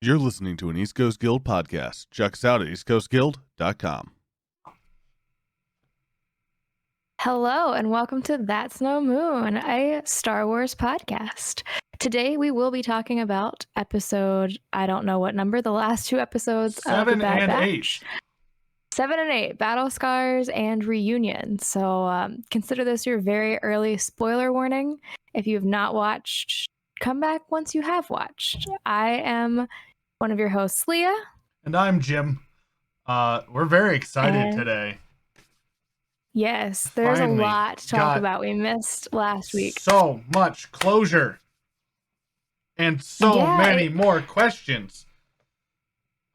You're listening to an East Coast Guild podcast. Check us out at eastcoastguild.com. Hello, and welcome to That's No Moon, a Star Wars podcast. Today, we will be talking about episode, I don't know what number, the last two episodes of the Bad Batch. 7 and 8, Battle Scars and Reunion. So consider this your very early spoiler warning. If you have not watched, come back once you have watched. I am one of your hosts, Leah. And I'm Jim. We're very excited today. Yes, there's Finally a lot to talk about we missed last week. So much closure. And so many more questions.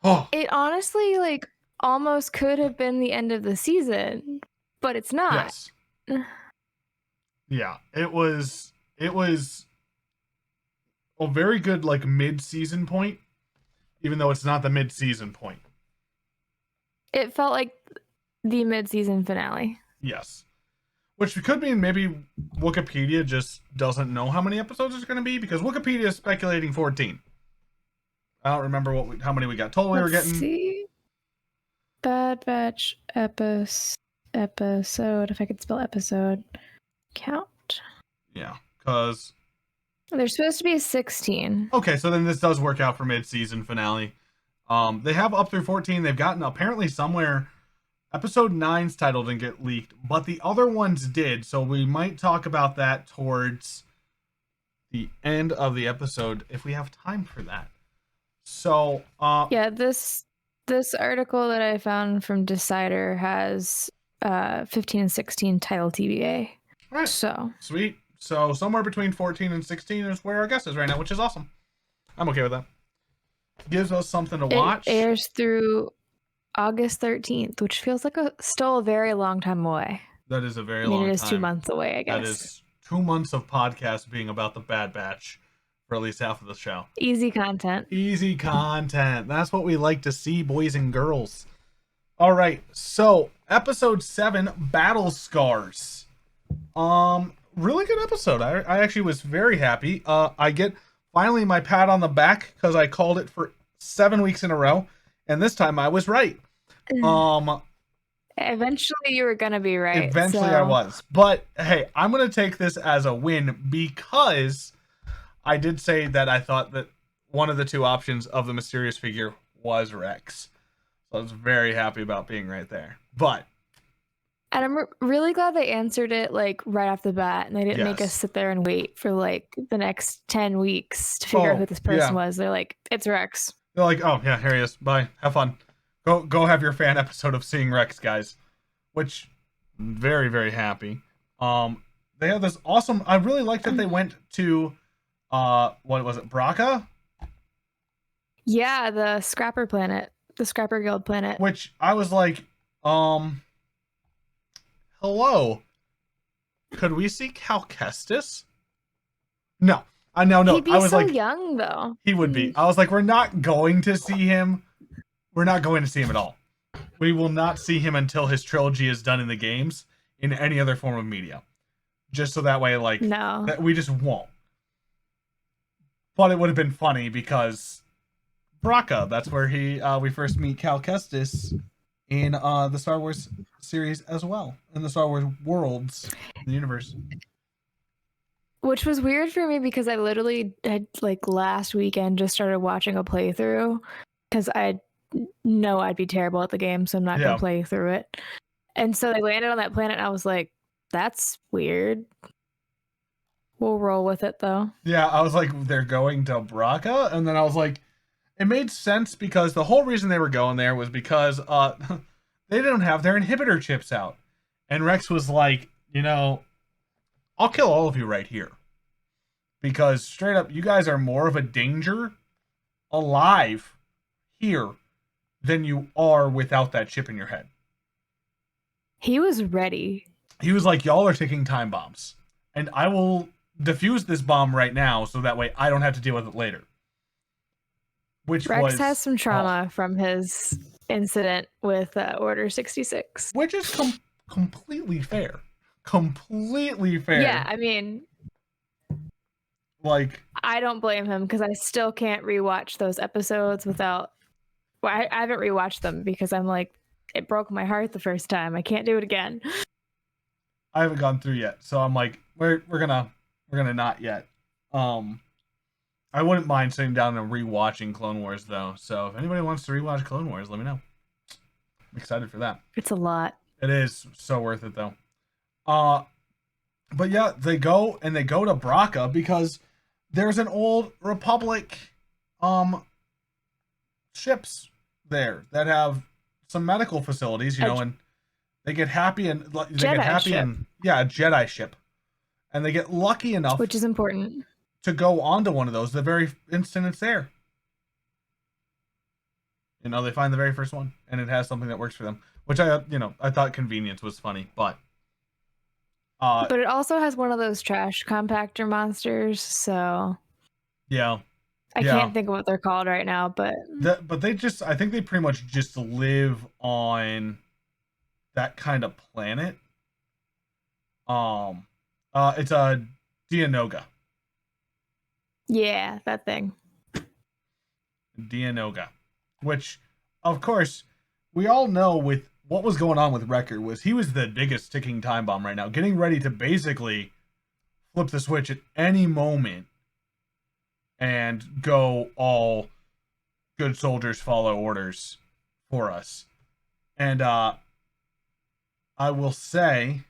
Oh. It honestly, almost could have been the end of the season, but it's not. Yes. Yeah, it was a very good, mid-season point, even though it's not the mid-season point. It felt like the mid-season finale. Yes. Which could mean maybe Wikipedia just doesn't know how many episodes it's going to be, because Wikipedia is speculating 14. I don't remember how many we got told we were getting. Let's see. Bad Batch episode, if I could spell episode, count. Yeah, because... There's supposed to be 16. Okay, so then this does work out for mid-season finale. They have up through 14. They've gotten apparently somewhere... Episode 9's title didn't get leaked, but the other ones did, so we might talk about that towards the end of the episode if we have time for that. So, yeah, this article that I found from Decider has 15 and 16 title TBA. Right. So sweet. So somewhere between 14 and 16 is where our guess is right now, which is awesome. I'm okay with that. Gives us something to watch. It airs through August 13th, which feels like still a very long time away. That is a very long time. It is 2 months away, I guess. That is 2 months of podcasts being about the Bad Batch for at least half of the show. Easy content. Easy content. That's what we like to see, boys and girls. All right, so episode 7, Battle Scars. Really good episode. I actually was very happy. I get finally my pat on the back because I called it for 7 weeks in a row, and this time I was right. Eventually you were gonna be right. Eventually I was. But hey, I'm gonna take this as a win because I did say that I thought that one of the two options of the mysterious figure was Rex. So I was very happy about being right there. But and I'm really glad they answered it right off the bat, and they didn't make us sit there and wait for the next 10 weeks to figure out who this person was. They're like, it's Rex. They're like, oh yeah, here he is. Bye. Have fun. Go have your fan episode of seeing Rex, guys. Which, very, very happy. They have this awesome... I really like that they went to, what was it, Braca? Yeah, the Scrapper planet. The Scrapper Guild planet. Which, I was like, hello? Could we see Cal Kestis? No. No. He'd be so young, though. He would be. I was like, we're not going to see him. We're not going to see him at all. We will not see him until his trilogy is done in the games in any other form of media. Just so that way, no. That we just won't. But it would have been funny because Braca, that's where we first meet Cal Kestis in the Star Wars series as well. In the Star Wars worlds, in the universe. Which was weird for me because I literally had last weekend just started watching a playthrough because I know I'd be terrible at the game, so I'm not gonna play through it. And so they landed on that planet and I was like, that's weird. We'll roll with it though. Yeah, I was like, they're going to Braca, and then I was like, it made sense because the whole reason they were going there was because they didn't have their inhibitor chips out. And Rex was like, I'll kill all of you right here. Because straight up, you guys are more of a danger alive here than you are without that chip in your head. He was ready. He was like, y'all are ticking time bombs. And I will defuse this bomb right now so that way I don't have to deal with it later. Rex has some trauma from his incident with Order 66. Which is completely fair. Completely fair. Yeah, I mean... I don't blame him because I still can't rewatch those episodes without. Well, I haven't rewatched them because I'm like, it broke my heart the first time. I can't do it again. I haven't gone through yet, so I'm like, we're gonna not yet. I wouldn't mind sitting down and rewatching Clone Wars though. So if anybody wants to rewatch Clone Wars, let me know. I'm excited for that. It's a lot. It is so worth it though. But yeah, they go to Braca because there's an old Republic ships there that have some medical facilities, and they get happy and a Jedi ship. And they get lucky enough, which is important, to go onto one of those the very instant it's there. They find the very first one and it has something that works for them, which I thought convenience was funny, but it also has one of those trash compactor monsters, so yeah. I can't think of what they're called right now, but I think they pretty much just live on that kind of planet. It's a Indianoga. Yeah, that thing. Indianoga, which, of course, we all know with what was going on with Wrecker was he was the biggest ticking time bomb right now, getting ready to basically flip the switch at any moment and go all good soldiers follow orders for us. And I will say,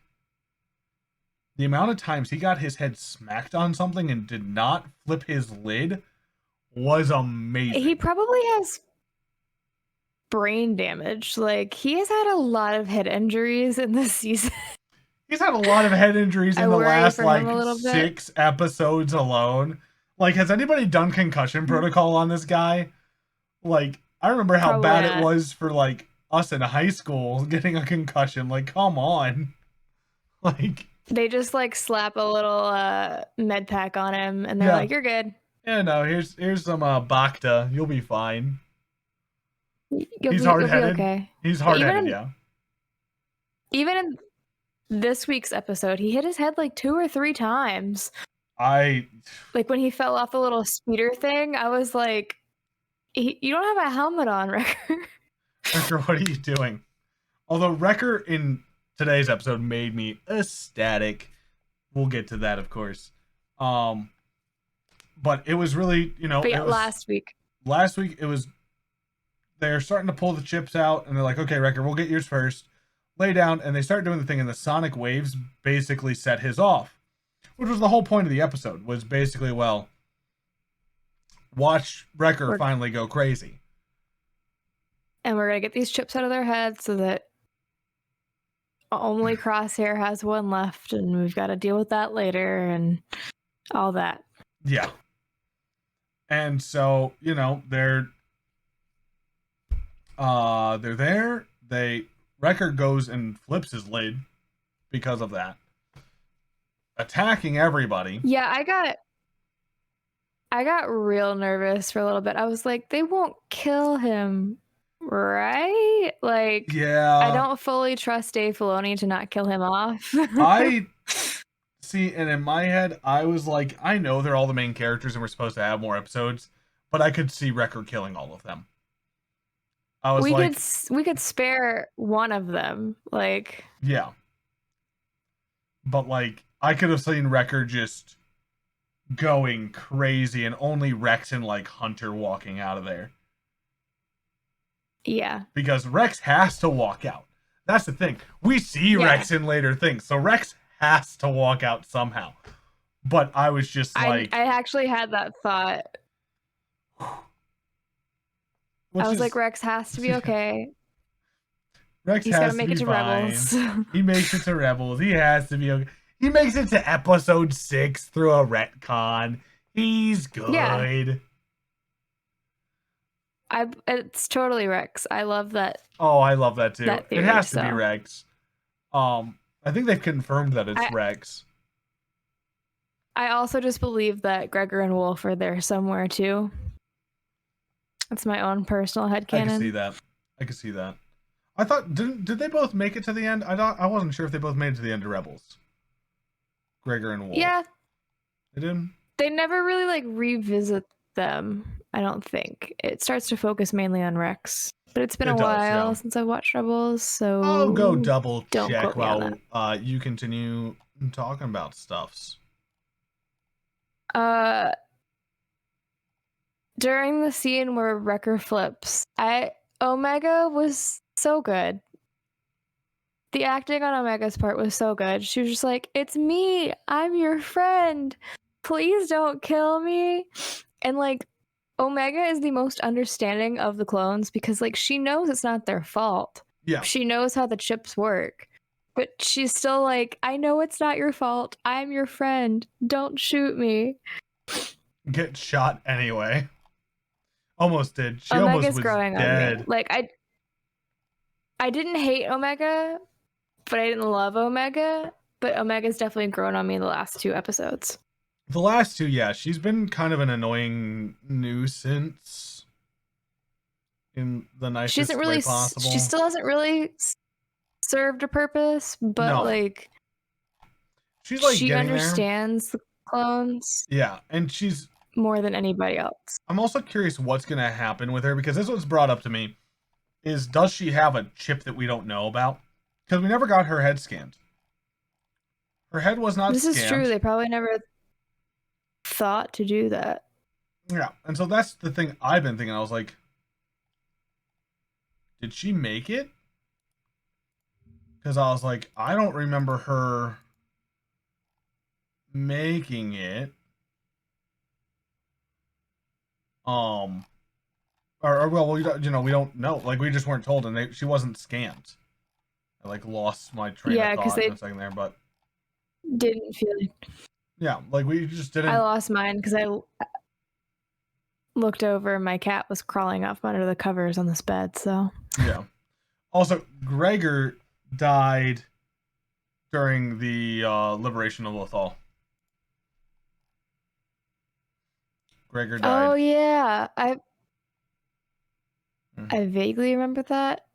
the amount of times he got his head smacked on something and did not flip his lid was amazing. He probably has brain damage. Like, he has had a lot of head injuries in this season. He's had a lot of head injuries in the last, 6 episodes alone. Like, has anybody done concussion protocol on this guy? Like, I remember how bad it was for, like, us in high school getting a concussion. Like, come on. Like... They just like slap a little med pack on him, and they're like, "You're good." Yeah, no. Here's some Bacta. You'll be fine. He's hard-headed. Okay. He's hard-headed. Even in this week's episode, he hit his head like 2 or 3 times. Like when he fell off the little speeder thing, I was like, "You don't have a helmet on, Wrecker." Wrecker, what are you doing? Although Wrecker in today's episode made me ecstatic. We'll get to that, of course. But it was really, last week it was, they're starting to pull the chips out and they're like, okay, Wrecker, we'll get yours first. Lay down, and they start doing the thing, and the sonic waves basically set his off, which was the whole point of the episode, was basically, watch Wrecker finally go crazy. And we're going to get these chips out of their heads so that only Crosshair has one left, and we've got to deal with that later and all that. Yeah. And so, they're there. Wrecker goes and flips his lid because of that, attacking everybody. Yeah, I got real nervous for a little bit. I was like, they won't kill him, right? Like, yeah, I don't fully trust Dave Filoni to not kill him off. I see, and in my head, I was like, I know they're all the main characters and we're supposed to have more episodes, but I could see Wrecker killing all of them. I was we could spare one of them, like, yeah, but like I could have seen Wrecker just going crazy and only Rex and like Hunter walking out of there. Yeah. Because Rex has to walk out. That's the thing. We see Rex in later things. So Rex has to walk out somehow. But I was just like... I actually had that thought. I was like, Rex has to be okay. He's got to make it to Rebels. He makes it to Rebels. He has to be okay. He makes it to episode 6 through a retcon. He's good. Yeah. It's totally Rex. I love that. Oh, I love that too. That theory, it has to be Rex. I think they've confirmed that it's Rex. I also just believe that Gregor and Wolf are there somewhere too. That's my own personal headcanon. I can see that. I thought did they both make it to the end? I wasn't sure if they both made it to the end of Rebels. Gregor and Wolf. Yeah. They did? They never really like revisit them, I don't think. It starts to focus mainly on Rex. But it's been It a does, while yeah. since I've watched Rebels, so I'll go double don't check quote me on while you continue talking about stuffs. During the scene where Wrecker flips, Omega was so good. The acting on Omega's part was so good. She was just like, "It's me. I'm your friend. Please don't kill me." And like, Omega is the most understanding of the clones because like she knows it's not their fault. Yeah. She knows how the chips work. But she's still like, "I know it's not your fault. I'm your friend. Don't shoot me." Get shot anyway. Almost did. She Omega's almost was growing dead. on me. Like I didn't hate Omega, but I didn't love Omega. But Omega's definitely grown on me in the last 2 episodes. The last 2, yeah, she's been kind of an annoying nuisance in the nicest way possible. She still hasn't really served a purpose, but No. like she's like she getting understands the clones. Yeah, and she's more than anybody else. I'm also curious what's going to happen with her because this was brought up to me. Does she have a chip that we don't know about? Because we never got her head scanned. Her head was not scanned. This is true. They probably never thought to do that. Yeah, and so that's the thing I've been thinking. I was like, did she make it? Because I was like, I don't remember her making it. Well, we don't know. Like, we just weren't told, and she wasn't scanned. I like lost my train of thought in a second there, but didn't feel it. Yeah, like we just didn't. I lost mine because I looked over and my cat was crawling off under the covers on this bed. So yeah. Also, Gregor died during the liberation of Lothal. Gregor died. Oh yeah, I vaguely remember that.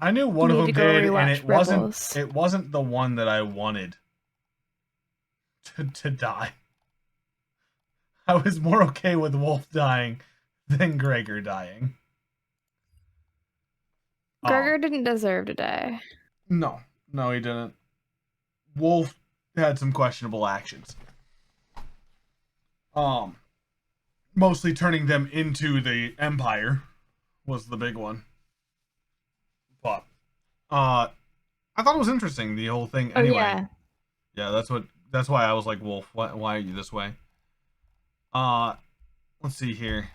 I knew one of them did, and it wasn't the one that I wanted to die. I was more okay with Wolf dying than Gregor dying. Gregor didn't deserve to die. No, he didn't. Wolf had some questionable actions. Mostly turning them into the Empire was the big one. But I thought it was interesting, the whole thing anyway. Yeah, that's why I was like, Wolf, why are you this way? Let's see here.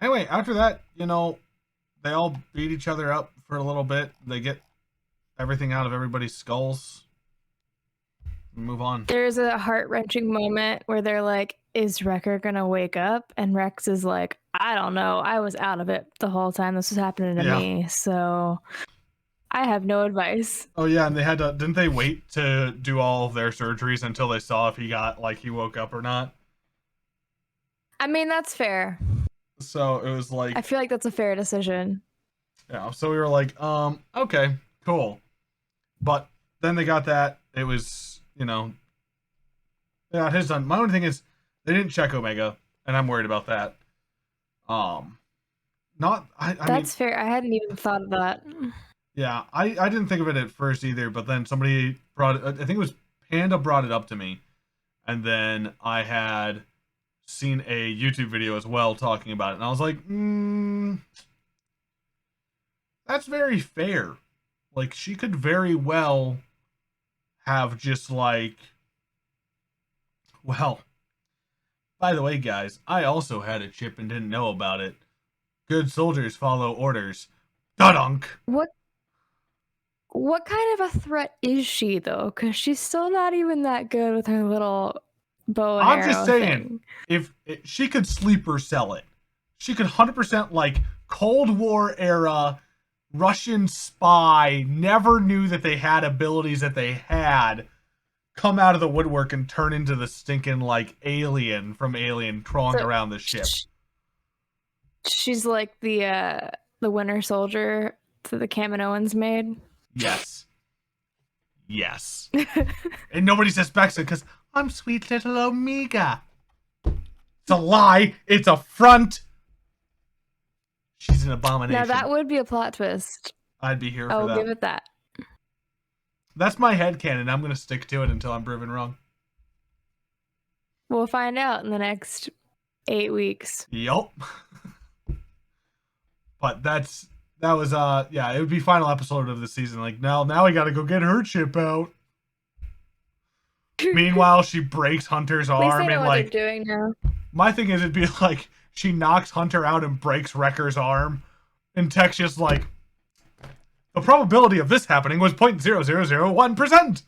Anyway, after that, they all beat each other up for a little bit. They get everything out of everybody's skulls. Move on. There's a heart-wrenching moment where they're like, is Wrecker gonna wake up? And Rex is like, I don't know. I was out of it the whole time this was happening to me, so I have no advice. Oh yeah, and they had to, didn't they wait to do all of their surgeries until they saw if he woke up or not? I mean, that's fair. So it was like, I feel like that's a fair decision. Yeah, so we were like, okay, cool. But then they got that. It was, they got his done. My only thing is, they didn't check Omega, and I'm worried about that. That's fair. I hadn't even thought of that. Yeah, I didn't think of it at first either, but then somebody I think it was Panda brought it up to me, and then I had seen a YouTube video as well talking about it, and I was like, that's very fair. Like, she could very well have just like, well, by the way, guys, I also had a chip and didn't know about it. Good soldiers follow orders. Da-dunk! What kind of a threat is she, though? Because she's still not even that good with her little bow and arrow I'm just saying, thing. if she could sleeper sell it. She could 100% like Cold War era Russian spy, never knew that they had abilities that they had, come out of the woodwork and turn into the stinking like alien from Alien crawling around the ship. She's like the Winter Soldier that the Kaminoans made. Yes. Yes. And nobody suspects it because I'm sweet little Omega. It's a lie. It's a front. She's an abomination. Now that would be a plot twist. I'd be here for I'll that. give it that. That's my headcanon. I'm going to stick to it until I'm proven wrong. We'll find out in the next 8 weeks. Yup. But that was it would be final episode of the season. Like now we got to go get her chip out. Meanwhile, she breaks Hunter's At least arm they know and what like they're doing now. my thing is it'd be like she knocks Hunter out and breaks Wrecker's arm, and Tech's just like the probability of this happening was 0.0001%.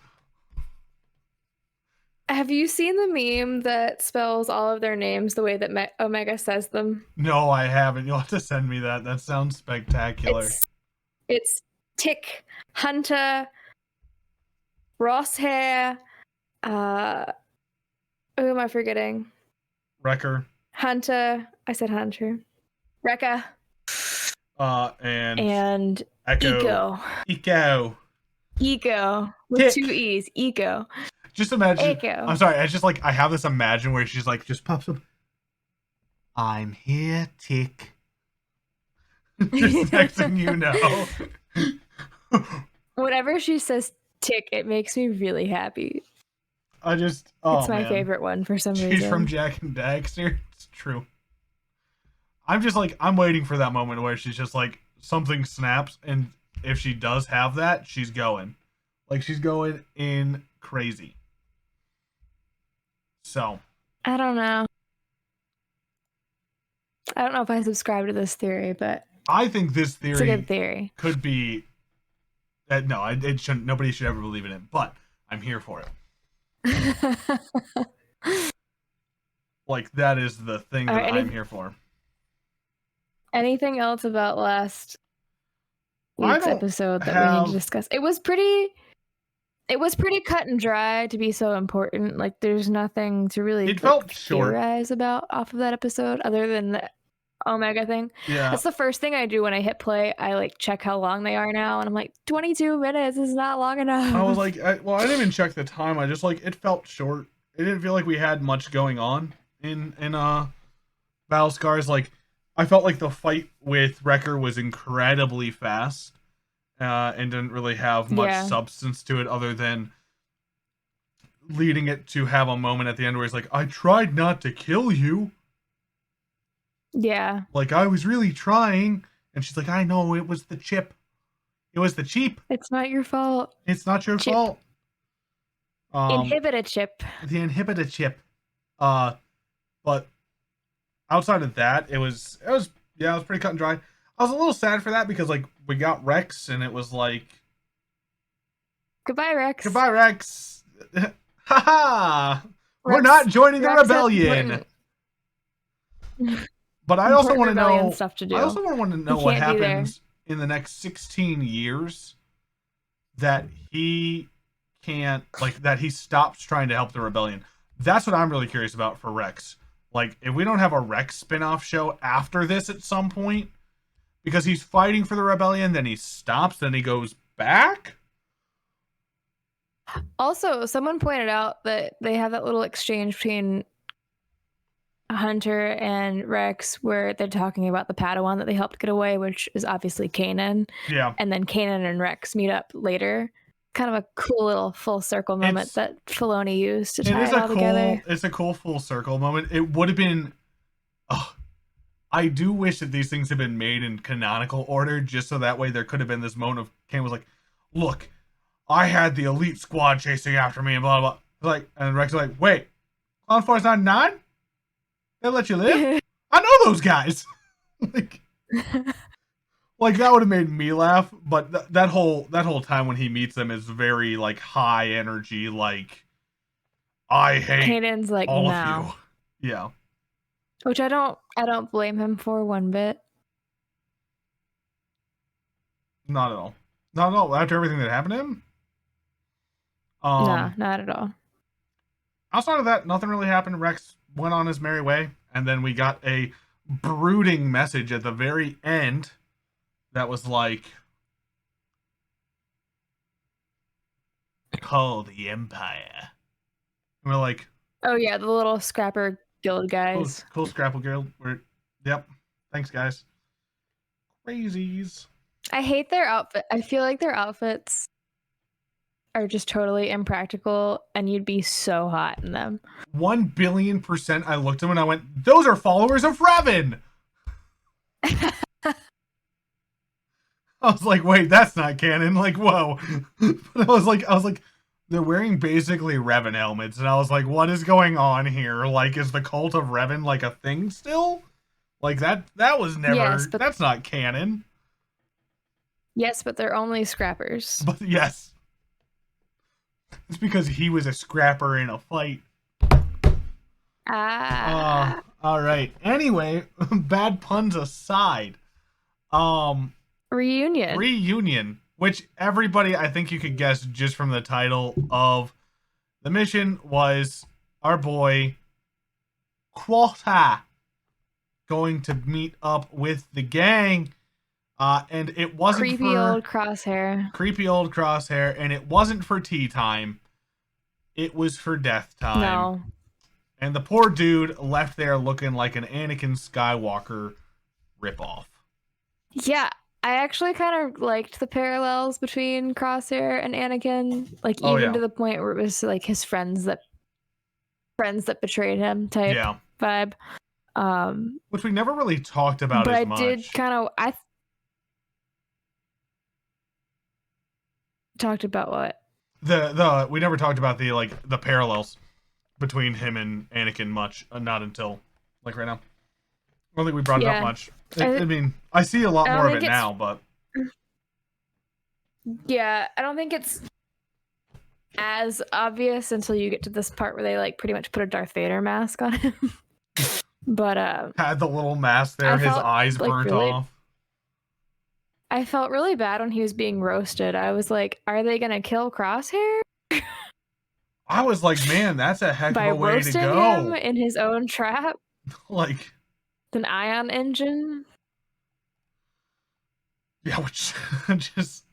Have you seen the meme that spells all of their names the way that Omega says them? No, I haven't. You'll have to send me that. That sounds spectacular. It's Tick, Hunter, Crosshair, who am I forgetting? Wrecker. Hunter. I said Hunter. Wrecker. And Eco. Eco. With Tick. 2 E's. Eco. Just imagine. Echo. I'm sorry. I just like I have this imagine where she's like just pops up. I'm here, Tick. Just next thing you know. Whenever she says Tick, it makes me really happy. It's my favorite one for some reason. She's from Jack and Daxter. It's true. I'm just like I'm waiting for that moment where she's just like something snaps, and if she does have that, she's going. Like she's going in crazy. So I don't know. I don't know if I subscribe to this theory, but I think this theory it's a good theory. Could be that no, it shouldn't. Nobody should ever believe in it, but I'm here for it. Like that is the thing that I'm here for. Anything else about last week's episode that we need to discuss? It was pretty cut and dry to be so important. Like there's nothing to really theorize about off of that episode other than the Omega thing. Yeah. That's the first thing I do when I hit play. I like check how long they are now, and I'm like, 22 minutes is not long enough. I was like, I didn't even check the time. I just like it felt short. It didn't feel like we had much going on in Battle Scars. Like I felt like the fight with Wrecker was incredibly fast. And didn't really have much substance to it other than leading it to have a moment at the end where he's like, I tried not to kill you. Yeah. Like, I was really trying. And she's like, I know, it was the chip. It was the chip. It's not your fault. It's not your fault. Inhibitor chip. The inhibitor chip. But outside of that, it was pretty cut and dry. I was a little sad for that because, like, we got Rex, and it was like... Goodbye, Rex. Goodbye, Rex. Ha-ha! We're not joining the rebellion. But I also want to know... Stuff to do. I also want to know what happens in the next 16 years that he can't... Like, that he stops trying to help the rebellion. That's what I'm really curious about for Rex. Like, if we don't have a Rex spin-off show after this at some point... Because he's fighting for the rebellion, then he stops, then he goes back? Also, someone pointed out that they have that little exchange between Hunter and Rex where they're talking about the Padawan that they helped get away, which is obviously Kanan. Yeah. And then Kanan and Rex meet up later. Kind of a cool little full circle moment that Filoni used to tie it all together. It's a cool full circle moment. It would have been... I do wish that these things had been made in canonical order, just so that way there could have been this moment of Kane was like, look, I had the elite squad chasing after me and blah, blah, blah. Like, and Rex was like, wait, Clone Force 99? They let you live? I know those guys. like that would have made me laugh, but that whole time when he meets them is very, like, high energy, like, I hate Kanan's like, all no. of you. Yeah. Which I don't blame him for one bit. Not at all. Not at all. After everything that happened to him? No, not at all. Outside of that, nothing really happened. Rex went on his merry way, and then we got a brooding message at the very end that was like, call the Empire. And we're like, Oh yeah, the little scrapper guild guys. cool Scrapple Guild. Yep. Thanks, guys. Crazies. I hate their outfit. I feel like their outfits are just totally impractical, and you'd be so hot in them. 1,000,000,000%. I looked at them and I went, those are followers of Revan. I was like, wait, that's not canon. Like, whoa. But I was like, they're wearing basically Revan helmets, and I was like, what is going on here? Like, is the cult of Revan like a thing still? Like that was never. Yes, but that's not canon. Yes, but they're only scrappers. But yes, it's because he was a scrapper in a fight. All right. Anyway, bad puns aside, reunion, which everybody, I think you could guess just from the title of the mission, was our boy Crosshair going to meet up with the gang. And it wasn't creepy old Crosshair, and it wasn't for tea time. It was for death time. No. And the poor dude left there looking like an Anakin Skywalker ripoff. Yeah, I actually kind of liked the parallels between Crosshair and Anakin, like even to the point where it was like his friends that betrayed him type vibe. Which we never really talked about as much. But I did kind of talked about what? We never talked about the parallels between him and Anakin much. Not until like right now. I don't think we brought it up much. I mean, I see a lot more of it now, but yeah, I don't think it's as obvious until you get to this part where they like pretty much put a Darth Vader mask on him. But had the little mask there, his eyes burnt off. I felt really bad when he was being roasted. I was like, are they gonna kill Crosshair? I was like, man, that's a heck of a way to go. By roasting him in his own trap. Like an ion engine. Yeah, which just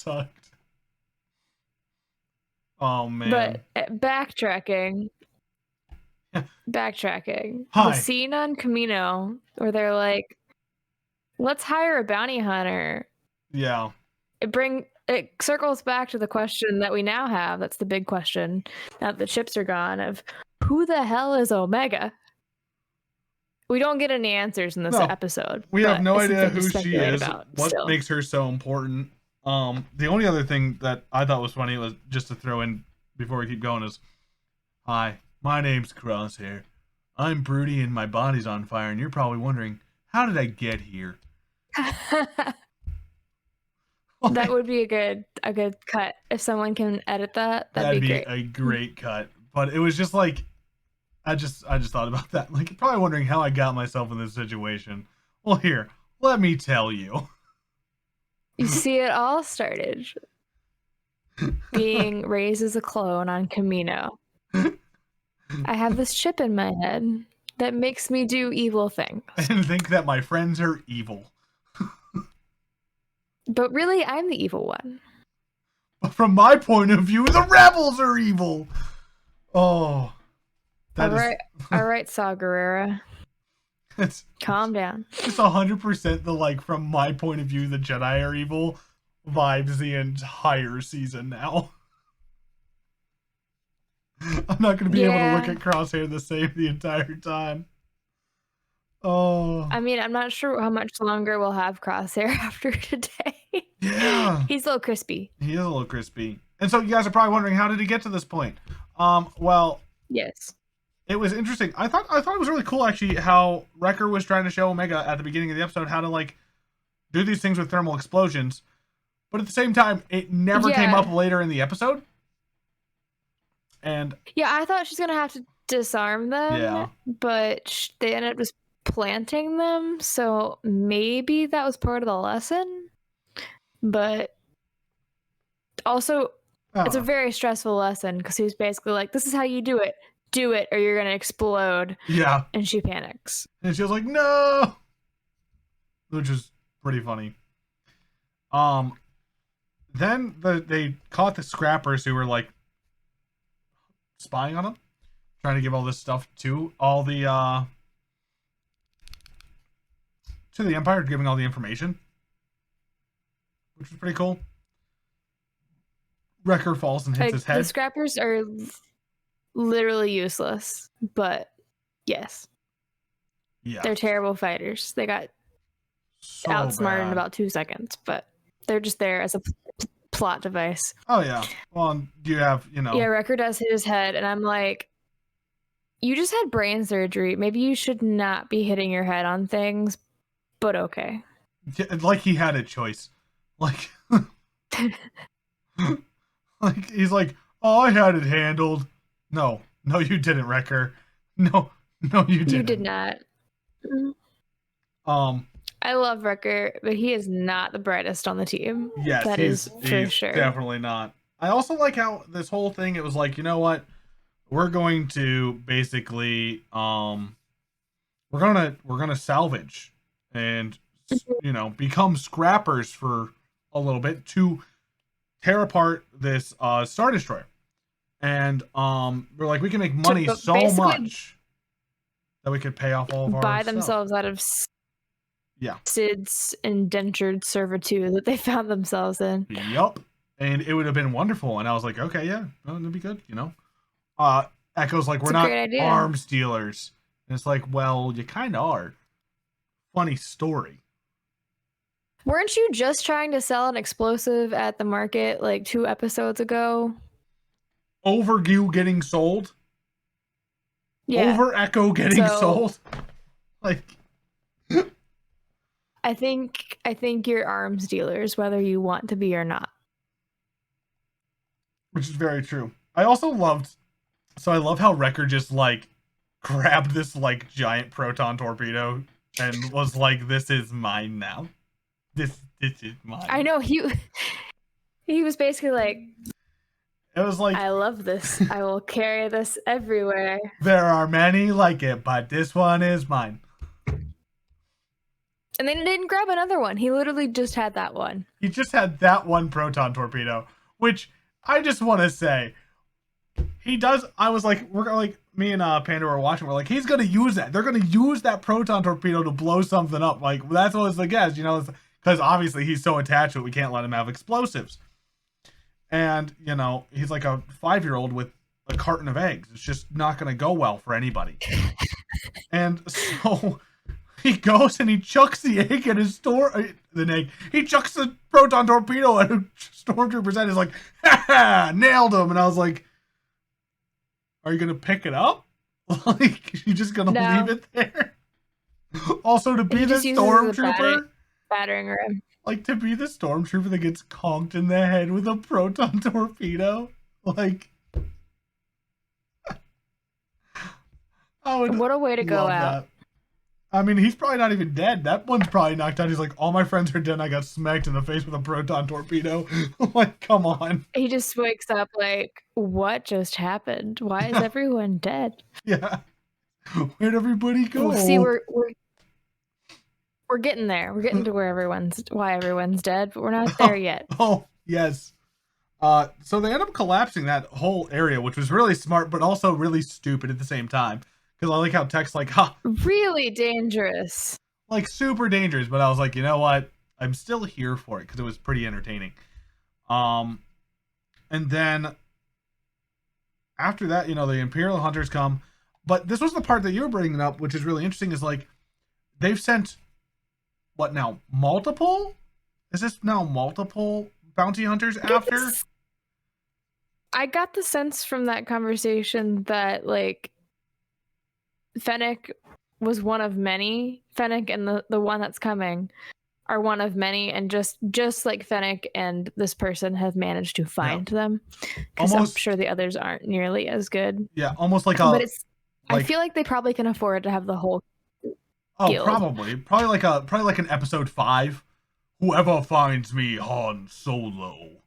sucked. Oh man. But backtracking. Hi. The scene on Camino where they're like, let's hire a bounty hunter. Yeah. It circles back to the question that we now have. That's the big question now that the chips are gone of who the hell is Omega? We don't get any answers in this episode. We have no idea who she is, what makes her so important. The only other thing that I thought was funny was just to throw in before we keep going is, hi, my name's Crosshair. I'm broody and my body's on fire, and you're probably wondering, how did I get here? That would be a good cut. If someone can edit that, that'd be great. A great cut. But it was just like, I just thought about that. Like, you're probably wondering how I got myself in this situation. Well, here, let me tell you. You see, it all started being raised as a clone on Camino. I have this chip in my head that makes me do evil things. And think that my friends are evil. But really, I'm the evil one. But from my point of view, the rebels are evil. Oh. All right, Saw Gerrera. Calm down. It's 100% the, like, from my point of view, the Jedi are evil vibes the entire season now. I'm not going to be able to look at Crosshair the same the entire time. Oh. I mean, I'm not sure how much longer we'll have Crosshair after today. Yeah. He's a little crispy. He is a little crispy. And so you guys are probably wondering, how did he get to this point? Well. Yes. It was interesting. I thought it was really cool, actually, how Wrecker was trying to show Omega at the beginning of the episode how to, like, do these things with thermal explosions. But at the same time, it never came up later in the episode. And yeah, I thought she's going to have to disarm them, but they ended up just planting them, so maybe that was part of the lesson. But also, it's a very stressful lesson because he was basically like, this is how you do it or you're gonna explode. Yeah. And she panics, and she was like, no, which is pretty funny. then they caught the scrappers who were like spying on them, trying to give all this stuff to all the to the Empire, giving all the information, which was pretty cool. Wrecker falls and hits his head. The scrappers are literally useless, but yes. Yeah. They're terrible fighters. They got outsmarted in about 2 seconds, but they're just there as a plot device. Oh, yeah. Well, do you have, Yeah, Wrecker does hit his head, and I'm like, you just had brain surgery. Maybe you should not be hitting your head on things, but okay. Like he had a choice. Like, like he's like, oh, I had it handled. No, you didn't, Wrecker. No, you didn't. You did not. I love Wrecker, but he is not the brightest on the team. Yes, that is for sure. Definitely not. I also like how this whole thing, it was like, you know what? We're going to basically we're gonna salvage and become scrappers for a little bit to tear apart this Star Destroyer. And we're like, we can make money so much that we could pay off all of our buy stuff. themselves out of Sid's indentured servitude that they found themselves in. Yup. And it would have been wonderful. And I was like, okay, yeah, that'd be good, Echo's like, we're not arms dealers. And it's like, well, you kind of are. Funny story. Weren't you just trying to sell an explosive at the market like 2 episodes ago? Over you getting sold? Yeah. Over Echo getting sold? Like... I think you're arms dealers, whether you want to be or not. Which is very true. I also loved... So I love how Wrecker just, like, grabbed this, like, giant proton torpedo and was like, this is mine now. This is mine. I know, he was basically like... It was like... I love this. I will carry this everywhere. There are many like it, but this one is mine. And then he didn't grab another one. He literally just had that one. He just had that one proton torpedo, which I just want to say, he does. I was like, me and Panda were watching. We're like, he's going to use that. They're going to use that proton torpedo to blow something up. Like, that's what it's the guess, because obviously he's so attached to it, we can't let him have explosives. And, he's like a 5-year-old with a carton of eggs. It's just not going to go well for anybody. And so... he goes and he chucks the egg at his he chucks the proton torpedo at a stormtrooper's head. He's like, ha ha, nailed him. And I was like, are you going to pick it up? Like, you just going to leave it there? Also, to be the stormtrooper, battering ram. Like, to be the stormtrooper that gets conked in the head with a proton torpedo. Like, what a way to go out. That. I mean, he's probably not even dead. That one's probably knocked out. He's like, all my friends are dead and I got smacked in the face with a proton torpedo. Like, come on. He just wakes up like, what just happened? Why is everyone dead? Yeah. Where'd everybody go? Well, see, we're getting there. We're getting to why everyone's dead, but we're not there yet. Oh, yes. So they end up collapsing that whole area, which was really smart, but also really stupid at the same time. Because I like how Tech's like, really dangerous. Like, super dangerous. But I was like, you know what? I'm still here for it because it was pretty entertaining. And then after that, the Imperial Hunters come. But this was the part that you were bringing up, which is really interesting, is like, they've sent, what now, multiple? Is this now multiple bounty hunters after? I got the sense from that conversation that, like, Fennec was one of many. Fennec and the one that's coming are one of many, and just like Fennec and this person have managed to find them, because I'm sure the others aren't nearly as good. Yeah, almost like but it's I feel like they probably can afford to have the whole guild. probably like an episode 5, whoever finds me, Han Solo.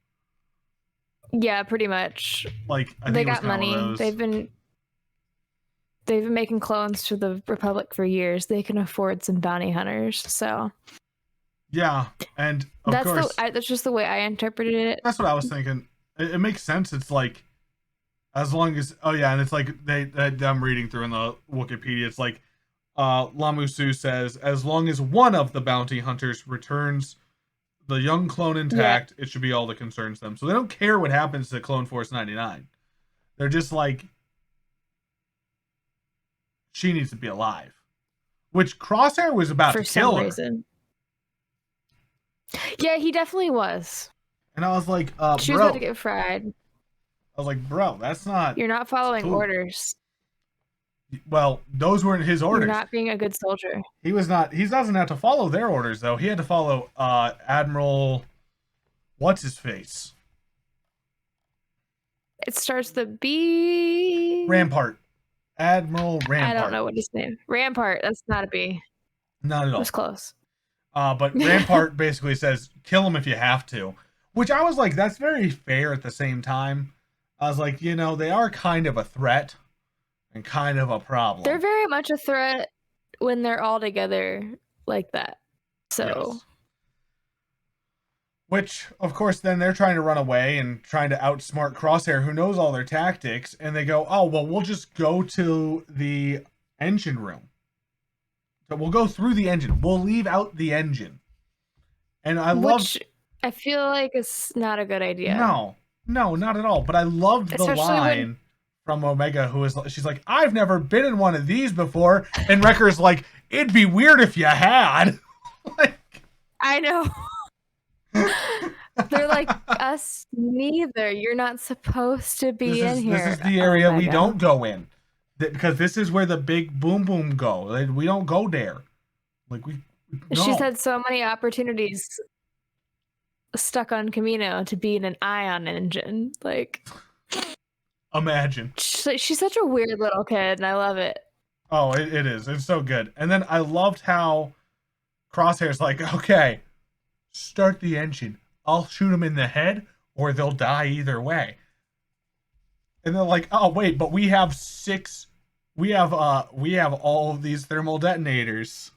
Yeah, pretty much. Like, I think they got money. They've been making clones for the Republic for years. They can afford some bounty hunters, so. Yeah, and of course that's just the way I interpreted it. that's what I was thinking. It makes sense. It's like as long as and it's like I'm reading through in the Wikipedia. It's like Lamusu says as long as one of the bounty hunters returns the young clone intact, it should be all that concerns them. So they don't care what happens to Clone Force 99. They're just like, she needs to be alive. Which Crosshair was about to kill her. For some reason. Yeah, he definitely was. And I was like, she was about to get fried. I was like, bro, that's not... You're not following orders. Well, those weren't his orders. You're not being a good soldier. He was not... He doesn't have to follow their orders, though. He had to follow Admiral... What's-his-face? It starts the B... Rampart. Admiral Rampart. I don't know what his name. Rampart. That's not a B. Not at all. It was close. But Rampart basically says, kill him if you have to. Which I was like, that's very fair at the same time. I was like, you know, they are kind of a threat and kind of a problem. They're very much a threat when they're all together like that. So... Yes. Which, of course, then they're trying to run away and trying to outsmart Crosshair, who knows all their tactics, and they go, oh, well, we'll just go to the engine room. So we'll go through the engine. We'll leave out the engine. And Which I feel like is not a good idea. No, not at all. But I loved the line from Omega, she's like, I've never been in one of these before. And Wrecker's like, it'd be weird if you had. I know. They're like, us neither. You're not supposed to be in here. This is the area we don't go in. Because this is where the big boom boom go. We don't go there. No. She's had so many opportunities stuck on Camino to be in an ion engine. Like, imagine. She's such a weird little kid, and I love it. Oh, it is. It's so good. And then I loved how Crosshair's like, okay, start the engine. I'll shoot them in the head, or they'll die either way. And they're like, oh wait, but we have all of these thermal detonators.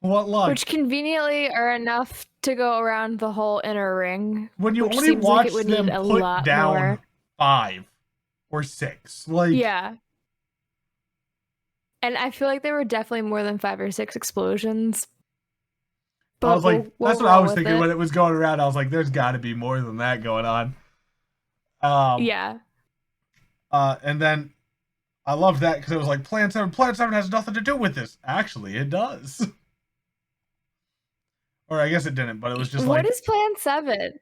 What luck. Which conveniently are enough to go around the whole inner ring. When you only watch them put down 5 or 6. Like, yeah. And I feel like there were definitely more than 5 or 6 explosions. But I was like, that's what I was thinking when it was going around. I was like, there's got to be more than that going on. Yeah. And then I loved that because it was like, Plan 7 has nothing to do with this. Actually, it does. Or I guess it didn't, but it was just What is Plan 7?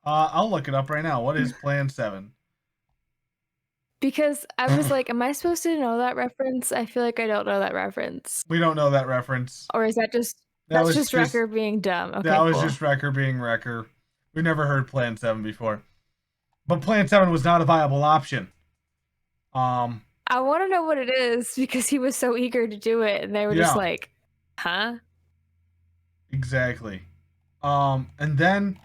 I'll look it up right now. What is Plan 7? Because I was like, am I supposed to know that reference? I feel like I don't know that reference. We don't know that reference. Or is that just... That's just Wrecker being dumb. Okay, that was just Wrecker being Wrecker. We never heard Plan 7 before. But Plan 7 was not a viable option. I want to know what it is because he was so eager to do it, and they were just like, huh? Exactly. And then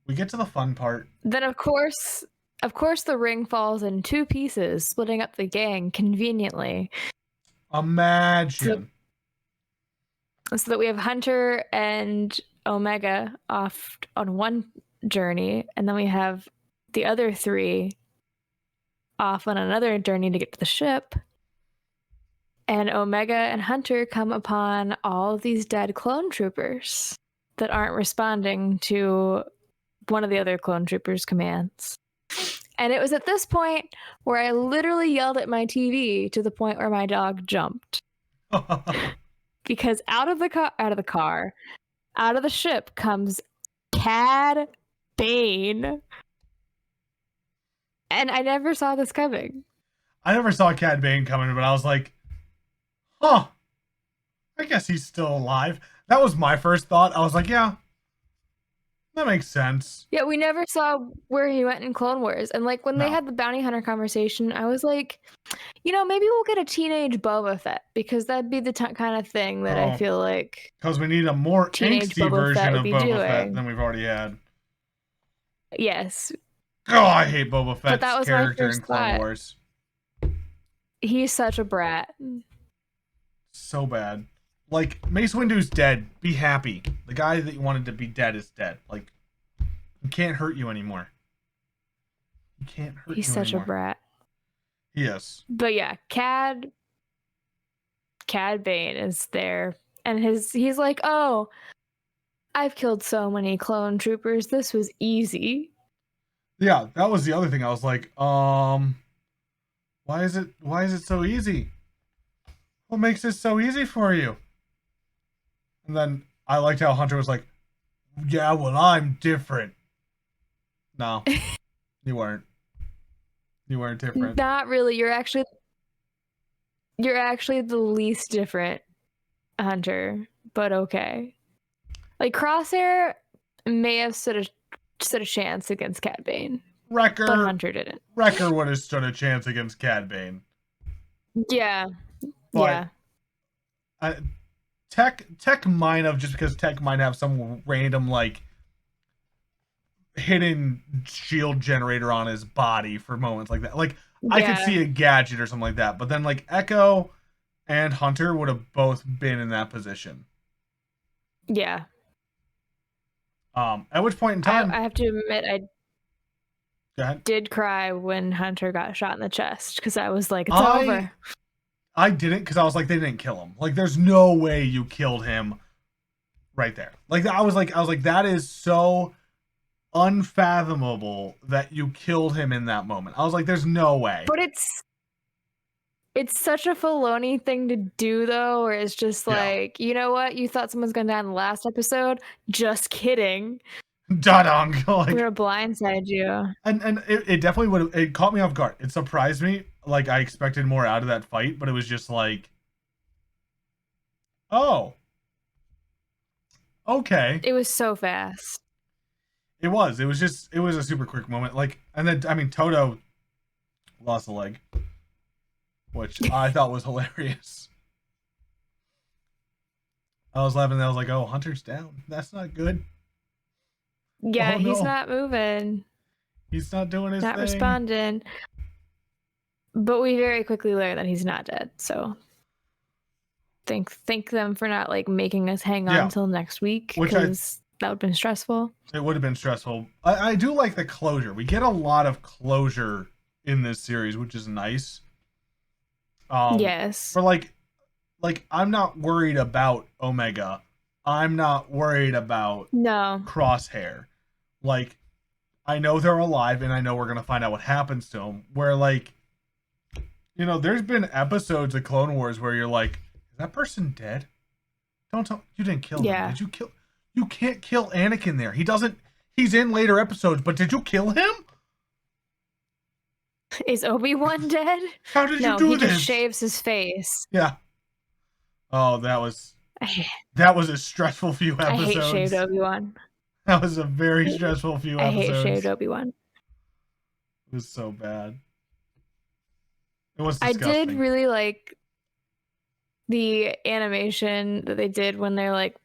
we get to the fun part. Then of course the ring falls in 2 pieces, splitting up the gang conveniently. Imagine. So that we have Hunter and Omega off on one journey, and then we have the other 3 off on another journey to get to the ship. And Omega and Hunter come upon all of these dead clone troopers that aren't responding to one of the other clone troopers' commands. And it was at this point where I literally yelled at my TV to the point where my dog jumped. Because out of the ship comes Cad Bane. And I never saw this coming. I never saw Cad Bane coming, but I was like, huh, I guess he's still alive. That was my first thought. I was like, yeah, that makes sense. Yeah, we never saw where he went in Clone Wars. And like when they had the bounty hunter conversation, I was like, you know, maybe we'll get a teenage Boba Fett, because that'd be the kind of thing that I feel like... Because we need a more angsty version of Boba Fett than we've already had. Yes. Oh, I hate Boba Fett's character in Clone Wars. He's such a brat. So bad. Like, Mace Windu's dead. Be happy. The guy that you wanted to be dead is dead. Like, he can't hurt you anymore. He can't hurt He's you such anymore. a brat. Yes. But yeah, Cad Bane is there, and he's like, oh, I've killed so many clone troopers. This was easy. Yeah, that was the other thing. I was like, why is it so easy? What makes it so easy for you? And then I liked how Hunter was like, yeah, well, I'm different. No, you weren't. You weren't different. Not really. You're actually the least different Hunter, but okay. Like Crosshair may have stood a chance against Cad Bane, but Hunter didn't. Wrecker would have stood a chance against Cad Bane. Yeah. But yeah. Tech might have, just because Tech might have some random like hidden shield generator on his body for moments like that. Like I could see a gadget or something like that, but then like Echo and Hunter would have both been in that position. Yeah. At which point in time, I have to admit, go ahead. Did cry when Hunter got shot in the chest because I was like, it's over. I didn't, because I was like, they didn't kill him. Like, there's no way you killed him right there. Like, I was like, that is so unfathomable that you killed him in that moment. I was like, there's no way. But it's such a Filoni thing to do, though, where it's just like, you know what? You thought someone's gonna die in the last episode? Just kidding. Da-dong. Like, we're gonna blindside you. And it definitely would have, it caught me off guard. It surprised me. Like, I expected more out of that fight, but it was just like, oh, okay. It was so fast. It was a super quick moment. Like, and then, I mean, Toto lost a leg, which I thought was hilarious. I was laughing. I was like, oh, Hunter's down. That's not good. Yeah, oh, no. He's not moving. He's not doing his thing. Not responding. But we very quickly learned that he's not dead. So thank them for not like making us hang on until next week, because that would have been stressful. It would have been stressful. I do like the closure. We get a lot of closure in this series, which is nice. Yes. For like I'm not worried about Omega. I'm not worried about Crosshair. Like, I know they're alive, and I know we're gonna find out what happens to them. Where, like, you know, there's been episodes of Clone Wars where you're like, is that person dead? Don't tell, you didn't kill him. Did you kill? You can't kill Anakin there. He doesn't. He's in later episodes, but did you kill him? Is ObiWan dead? How did you do this? No, he just shaves his face. Yeah. Oh, that was a stressful few episodes. I hate shaved ObiWan. That was a very stressful few episodes. I hate shaved ObiWan. It was so bad. It was disgusting. I did really like the animation that they did when they're like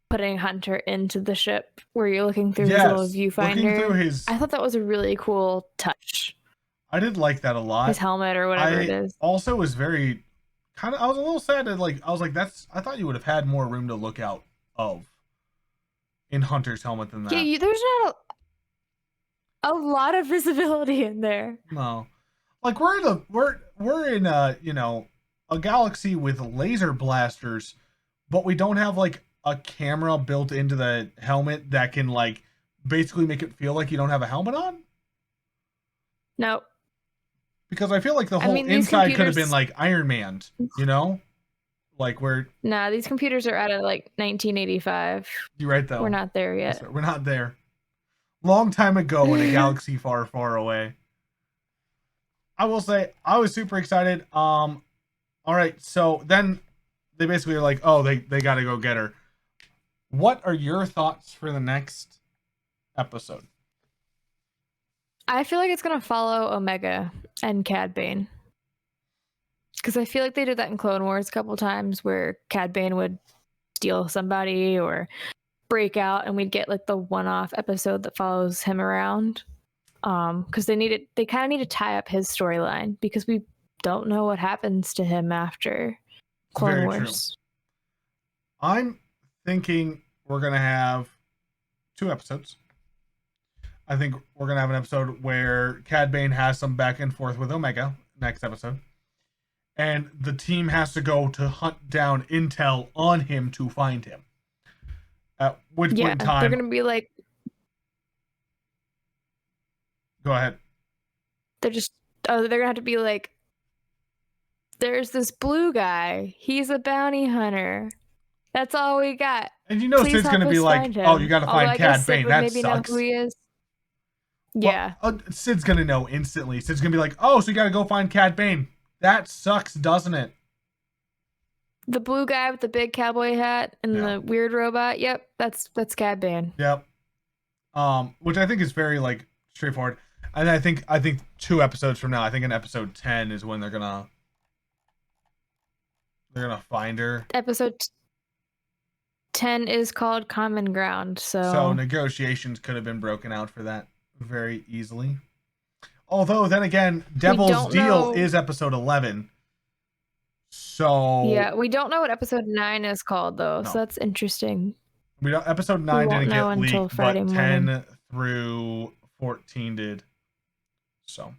putting Hunter into the ship, where you're looking through his little viewfinder. I thought that was a really cool touch. I did like that a lot. His helmet or whatever it is. Also was very I was a little sad that I thought you would have had more room to look out of in Hunter's helmet than that. Yeah, there's not a lot of visibility in there. No. Like, we're in a, you know, a galaxy with laser blasters, but we don't have like a camera built into the helmet that can like basically make it feel like you don't have a helmet on. Nope. Because I feel like the whole inside could have been like Iron Man, you know? Like, Nah, these computers are out of like 1985. You're right, though. We're not there yet. We're not there. Long time ago in a galaxy far, far away. I will say, I was super excited. All right, so then they basically are like, oh, they got to go get her. What are your thoughts for the next episode? I feel like it's going to follow Omega and Cad Bane. Because I feel like they did that in Clone Wars a couple times, where Cad Bane would steal somebody or break out, and we'd get like the one-off episode that follows him around. Because they kind of need to tie up his storyline, because we don't know what happens to him after Clone Wars. I'm thinking we're gonna have 2 episodes. I think we're gonna have an episode where Cad Bane has some back and forth with Omega next episode, and the team has to go to hunt down intel on him to find him. At which point in time, they're gonna be like, go ahead. they're gonna have to be like, there's this blue guy. He's a bounty hunter. That's all we got. And you know, Please Sid's help gonna be us like, find him. "Oh, you gotta Although find I guess Cad Sid Bane. would That maybe sucks." know who he is. Yeah. Well, Sid's gonna know instantly. Sid's gonna be like, "Oh, so you gotta go find Cad Bane. That sucks, doesn't it?" The blue guy with the big cowboy hat and the weird robot. Yep, that's Cad Bane. Yep. Which I think is very like straightforward. And I think 2 episodes from now, I think in episode 10 is when they're gonna find her. Episode 10 is called Common Ground. So negotiations could have been broken out for that very easily. Although then again, Devil's Deal is episode 11. So yeah, we don't know what episode 9 is called though, so that's interesting. We don't. Episode 9 didn't get leaked, but 10 morning. through 14 did. So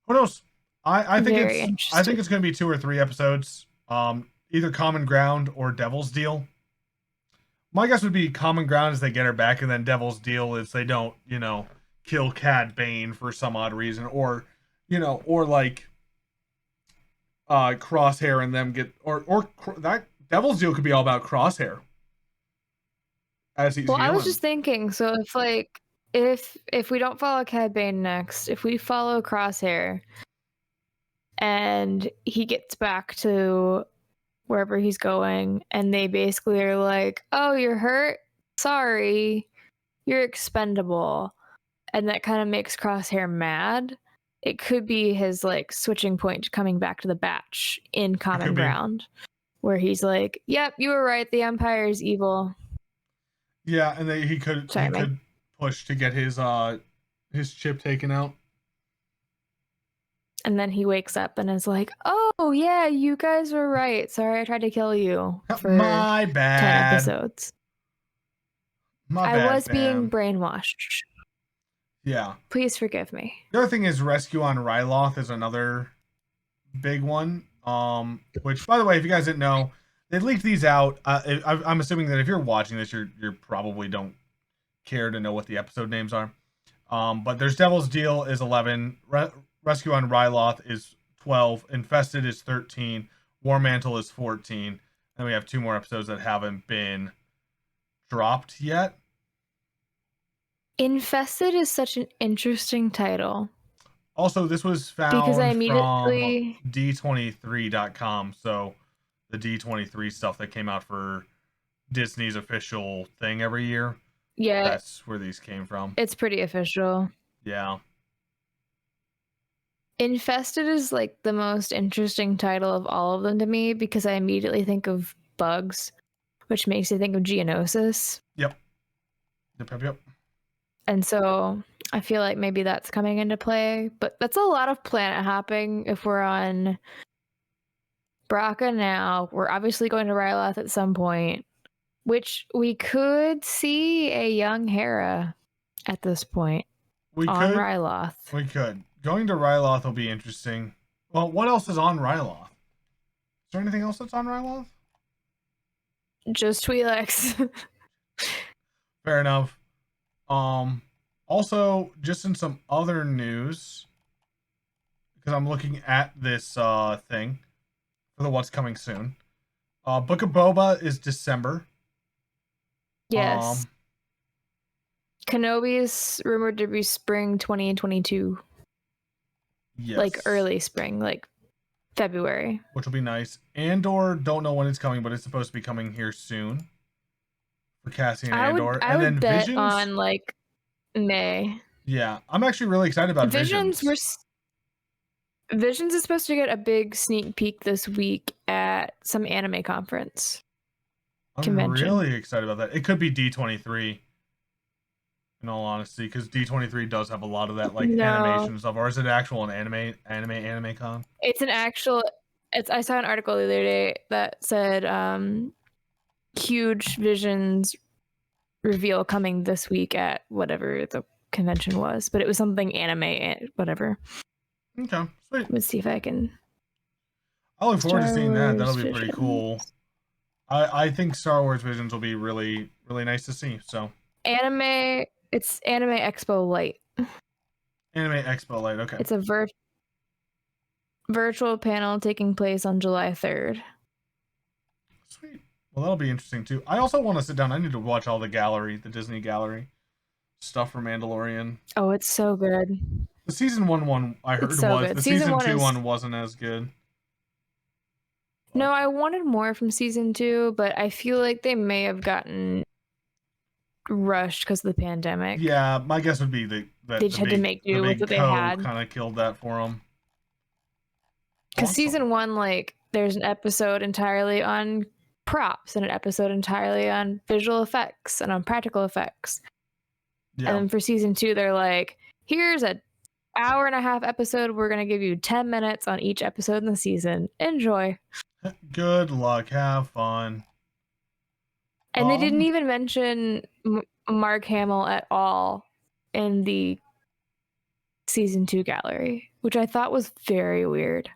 who knows? I think it's going to be 2 or 3 episodes. Either Common Ground or Devil's Deal. My guess would be Common Ground is they get her back, and then Devil's Deal is they don't, kill Cad Bane for some odd reason, or like Crosshair and them get or that Devil's Deal could be all about Crosshair. As he's I was just thinking, so if we don't follow Cad Bane next, if we follow Crosshair and he gets back to wherever he's going and they basically are like, "Oh, you're hurt? Sorry. You're expendable." And that kind of makes Crosshair mad. It could be his like switching point to coming back to the batch in Common Ground, where he's like, "Yep, you were right. The Empire's evil." Yeah, and then he could push to get his chip taken out. And then he wakes up and is like, "Oh yeah, you guys were right. Sorry, I tried to kill you for my bad 10 episodes. I was being brainwashed. Yeah. Please forgive me." The other thing is Rescue on Ryloth is another big one. Which, by the way, if you guys didn't know, they leaked these out. I'm assuming that if you're watching this, you're probably don't care to know what the episode names are. But there's Devil's Deal is 11. Rescue on Ryloth is 12. Infested is 13. War Mantle is 14. And we have 2 more episodes that haven't been dropped yet. Infested is such an interesting title. Also, this was found because I immediately from D23.com. So the D23 stuff that came out for Disney's official thing every year. Yeah. That's where these came from. It's pretty official. Yeah. Infested is like the most interesting title of all of them to me because I immediately think of bugs, which makes me think of Geonosis. Yep. And so I feel like maybe that's coming into play, but that's a lot of planet hopping if we're on Braca now. We're obviously going to Ryloth at some point, which we could see a young Hera at this point on Ryloth. We could. Going to Ryloth will be interesting. Well, what else is on Ryloth? Is there anything else that's on Ryloth? Just Twi'leks. Fair enough. Also, just in some other news, because I'm looking at this thing for the what's coming soon. Book of Boba is December. Yes. Kenobi is rumored to be spring 2022. Yes. Like early spring, like February. Which will be nice. Andor, don't know when it's coming, but it's supposed to be coming here soon. For Cassian Andor. I would bet Visions on like May. Yeah, I'm actually really excited about Visions. Visions is supposed to get a big sneak peek this week at some anime conference. I'm really excited about that. It could be D23. In all honesty, because D23 does have a lot of that like animation stuff, or is it actual an anime con? It's an actual I saw an article the other day that said huge visions reveal coming this week at whatever the convention was, but it was something anime, whatever. Okay, sweet. Let's see if I can. I look forward to seeing that. That'll be Wars pretty cool. I think Star Wars Visions will be really, really nice to see. So Anime, it's Anime Expo Lite. Anime Expo Lite, okay. It's a virtual panel taking place on July 3rd. Sweet. Well, that'll be interesting too. I also want to sit down. I need to watch all the Disney gallery stuff for Mandalorian. Oh, it's so good. The season one I heard so was good. the Season season two is... one wasn't as good. No, I wanted more from season 2, but I feel like they may have gotten rushed because of the pandemic. Yeah, my guess would be that they had to make do with what they had. Kind of killed that for them. Because Awesome. season 1, like, there's an episode entirely on props and an episode entirely on visual effects and on practical effects. Yeah. And then for season 2, they're like, here's an hour-and-a-half episode. We're going to give you 10 minutes on each episode in the season. Enjoy. Good luck. Have fun. And they didn't even mention Mark Hamill at all in the season 2 gallery, which I thought was very weird.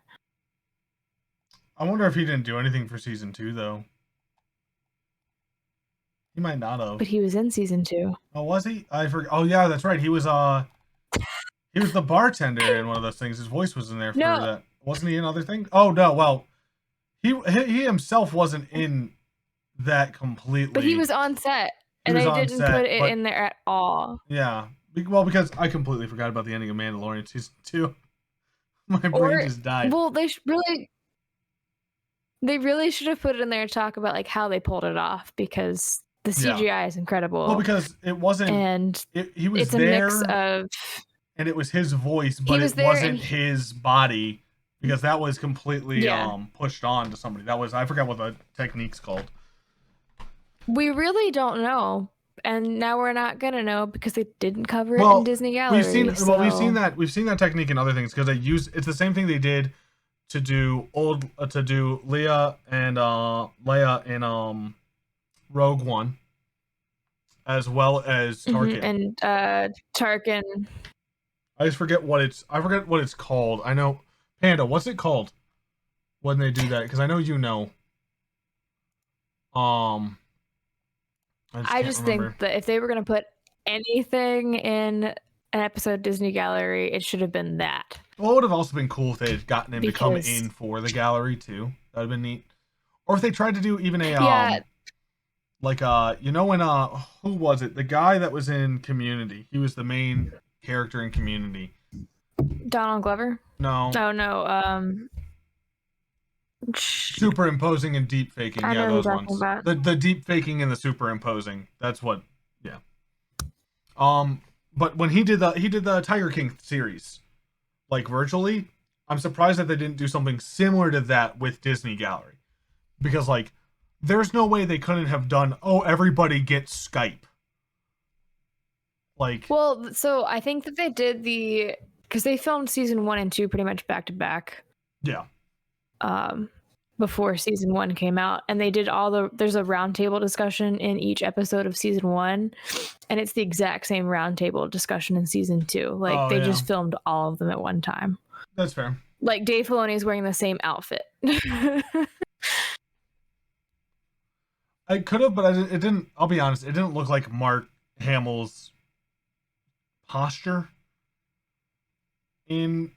I wonder if he didn't do anything for season 2, though. He might not have. But he was in season 2. Oh, was he? I forgot. Oh, yeah, that's right. He was the bartender in one of those things. His voice was in there for that. Wasn't he in other things? Oh, no. Well, he himself wasn't in that completely. But he was on set, and they didn't put it in there at all. Yeah. Well, because I completely forgot about the ending of Mandalorian season 2. My brain just died. Well, they really should have put it in there to talk about like how they pulled it off, because the CGI is incredible. Well, because it wasn't, and he was there, a mix of, and it was his voice, but it wasn't his body, because that was completely pushed on to somebody. That was, I forgot what the technique's called. We really don't know, and now we're not gonna know because they didn't cover it in Disney Gallery. We've seen that technique in other things, because it's the same thing they did to do Leah and Leia in Rogue One, as well as Tarkin. And Tarkin. I just forget what it's called. I know, Panda, what's it called when they do that? Because I know you know. I just think that if they were gonna put anything in an episode of Disney Gallery, it should have been that. Well, it would have also been cool if they had gotten him to come in for the gallery too. That would have been neat. Or if they tried to do even a like you know when who was it? The guy that was in Community. He was the main character in Community. Donald Glover? No. Oh no. Superimposing and deep faking. Yeah, those ones. The deep faking and the superimposing. That's what. Yeah. But when he did the Tiger King series, like virtually, I'm surprised that they didn't do something similar to that with Disney Gallery, because like there's no way they couldn't have done, oh, everybody gets Skype. Like, well, so I think that they did because they filmed season 1 and 2 pretty much back to back. Yeah. Before season 1 came out, and they did there's a roundtable discussion in each episode of season 1, and it's the exact same roundtable discussion in season 2. Like they just filmed all of them at one time. That's fair. Like Dave Filoni is wearing the same outfit. I could have, but it didn't. I'll be honest, it didn't look like Mark Hamill's posture in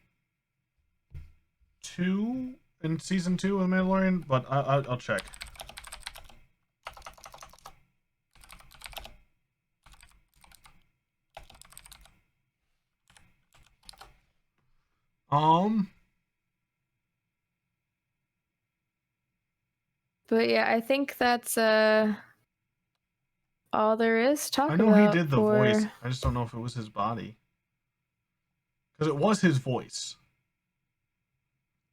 season 2 of The Mandalorian, but I'll check. But yeah, I think that's all there is to talk about. I know he did the voice. I just don't know if it was his body. Because it was his voice.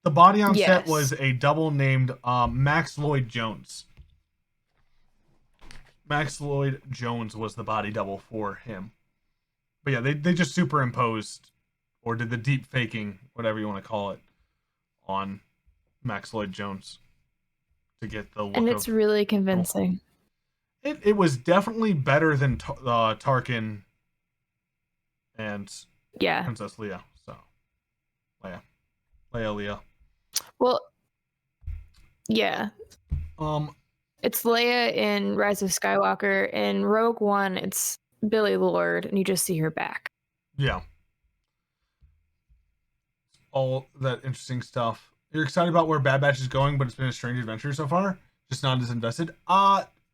The body on set was a double named Max Lloyd Jones. Max Lloyd Jones was the body double for him. But yeah, they just superimposed, or did the deep faking, whatever you want to call it, on Max Lloyd Jones to get the look And it's really convincing. It was definitely better than Tarkin and Princess Leia. So Leia. Well, yeah. It's Leia in Rise of Skywalker. In Rogue One, it's Billy Lord, and you just see her back. Yeah. All that interesting stuff. You're excited about where Bad Batch is going, but it's been a strange adventure so far. Just not as invested.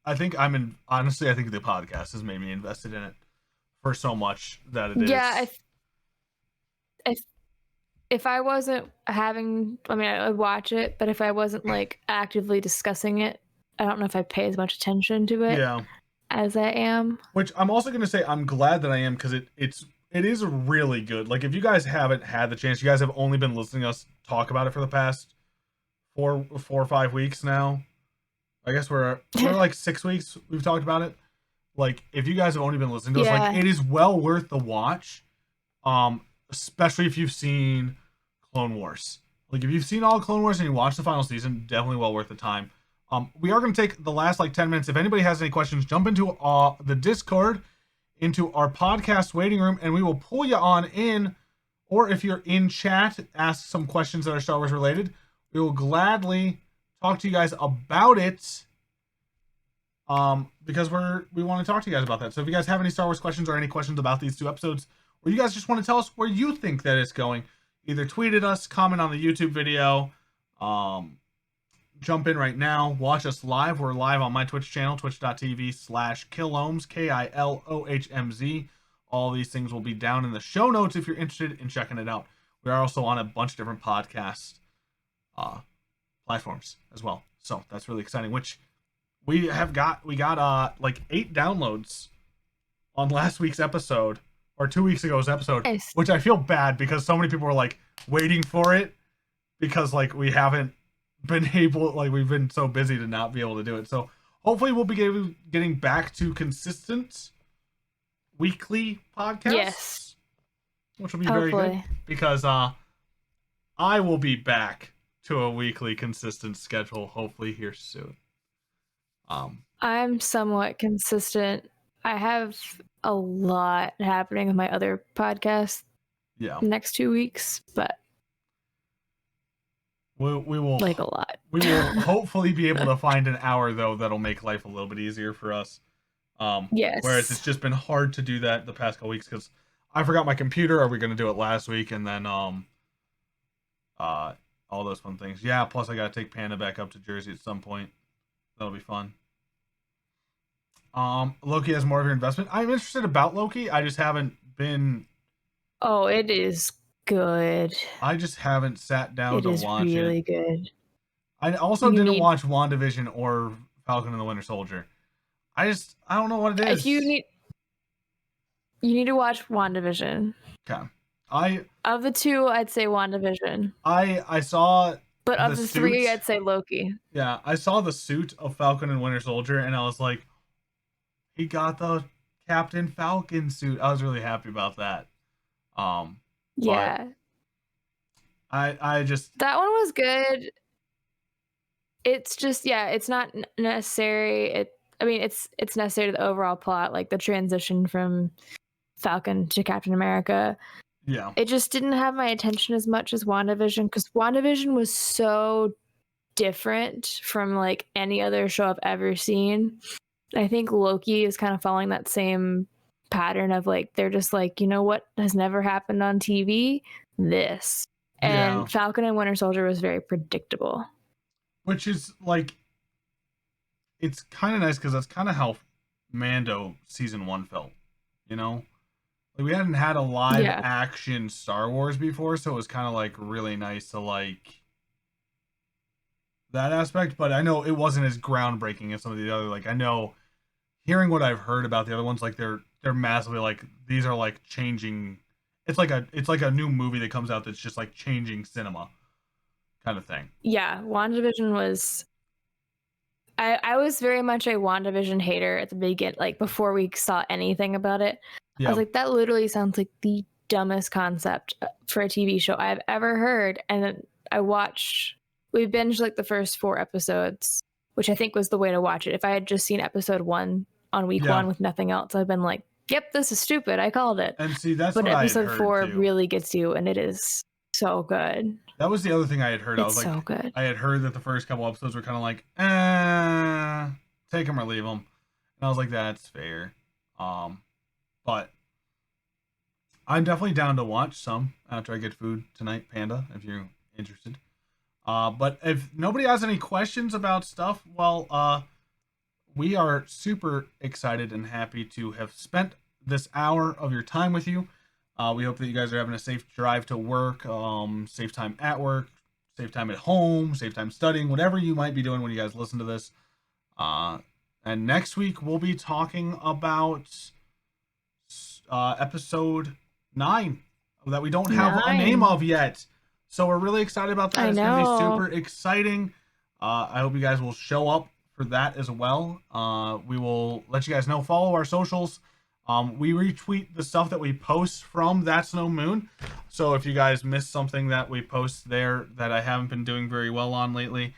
I think honestly, I think the podcast has made me invested in it for so much that it is. Yeah, if I wasn't I would watch it, but if I wasn't like actively discussing it, I don't know if I pay as much attention to it as I am. Which I'm also going to say I'm glad that I am, because it is really good. Like, if you guys haven't had the chance, you guys have only been listening to us talk about it for the past 4 or 5 weeks now. I guess we're like 6 weeks we've talked about it. Like, if you guys have only been listening to us, like, it is well worth the watch. Especially if you've seen Clone Wars. Like, if you've seen all Clone Wars and you watched the final season, definitely well worth the time. We are going to take the last like 10 minutes. If anybody has any questions, jump into the Discord, into our podcast waiting room, and we will pull you on in. Or if you're in chat, ask some questions that are Star Wars related. We will gladly talk to you guys about it. Because we want to talk to you guys about that. So if you guys have any Star Wars questions or any questions about these 2 episodes, or you guys just want to tell us where you think that it's going, either tweet at us, comment on the YouTube video, jump in right now, watch us live. We're live on my Twitch channel, twitch.tv/Kilohms, KILOHMZ. All these things will be down in the show notes if you're interested in checking it out. We are also on a bunch of different podcast platforms as well. So that's really exciting, which we got like 8 downloads on last week's episode, or 2 weeks ago's episode, nice. Which I feel bad because so many people were like waiting for it, because like we haven't been able, like we've been so busy to not be able to do it. So hopefully we'll be getting back to consistent weekly podcasts. Yes. Which will be very good, because I will be back to a weekly consistent schedule hopefully here soon. I'm somewhat consistent. I have a lot happening with my other podcast next 2 weeks, but we will like a lot. We will hopefully be able to find an hour though that'll make life a little bit easier for us. Yes. Whereas it's just been hard to do that the past couple weeks because I forgot my computer. Are we going to do it last week? And then all those fun things. Yeah. Plus I got to take Panda back up to Jersey at some point. That'll be fun. Loki has more of your investment. I'm interested about Loki. I just haven't been. Oh, it is good. I just haven't sat down to watch it. It is really good. I also didn't watch WandaVision or Falcon and the Winter Soldier. I don't know what it is. If you need to watch WandaVision. Okay. Of the 2, I'd say WandaVision. I saw. But of the 3, I'd say Loki. Yeah, I saw the suit of Falcon and Winter Soldier, and I was like, he got the Captain Falcon suit. I was really happy about that. Yeah. I just. That one was good. It's just, it's not necessary. It's necessary to the overall plot, like the transition from Falcon to Captain America. Yeah. It just didn't have my attention as much as WandaVision, because WandaVision was so different from like any other show I've ever seen. I think Loki is kind of following that same pattern of like, they're just like, you know what has never happened on TV? This. And Falcon and Winter Soldier was very predictable. Which is like, it's kind of nice because that's kind of how Mando season 1 felt, you know? Like, we hadn't had a live action Star Wars before, so it was kind of like really nice to like that aspect. But I know it wasn't as groundbreaking as some of the other. Like, I know hearing what I've heard about the other ones, like they're massively like, these are like changing. It's like a new movie that comes out that's just like changing cinema, kind of thing. Yeah, WandaVision was. I was very much a WandaVision hater at the beginning, like before we saw anything about it. I was like, that literally sounds like the dumbest concept for a TV show I've ever heard. And then I watched we binged like the first 4 episodes, which I think was the way to watch it. If I had just seen episode 1 on week 1 with nothing else, I'd been like, yep, this is stupid. I called it. And see, that's but what episode I had heard 4 too. really gets you, and it is so good. That was the other thing I had heard. It's I was like, so good. I had heard that the first couple episodes were kind of like, take them or leave them. And I was like, that's fair. But I'm definitely down to watch some after I get food tonight, Panda, if you're interested. But if nobody has any questions about stuff, well, we are super excited and happy to have spent this hour of your time with you. We hope that you guys are having a safe drive to work, safe time at work, safe time at home, safe time studying, whatever you might be doing when you guys listen to this. And next week we'll be talking about episode 9 that we don't have a name of yet. So we're really excited about that. It's going to be super exciting. I hope you guys will show up for that as well. We will let you guys know. Follow our socials. We retweet the stuff that we post from That's No Moon. So if you guys missed something that we post there that I haven't been doing very well on lately,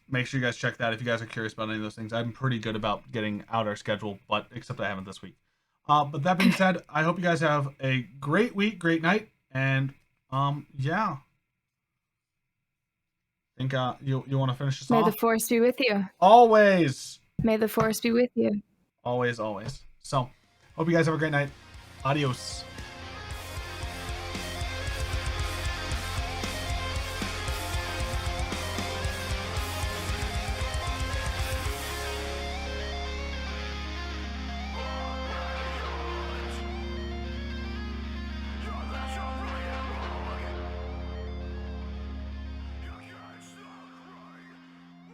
make sure you guys check that if you guys are curious about any of those things. I'm pretty good about getting out our schedule, but except I haven't this week. But that being said, I hope you guys have a great week, great night, and yeah. I think you want to finish this off? May the force be with you. Always. May the force be with you. Always, always. So, hope you guys have a great night. Adios.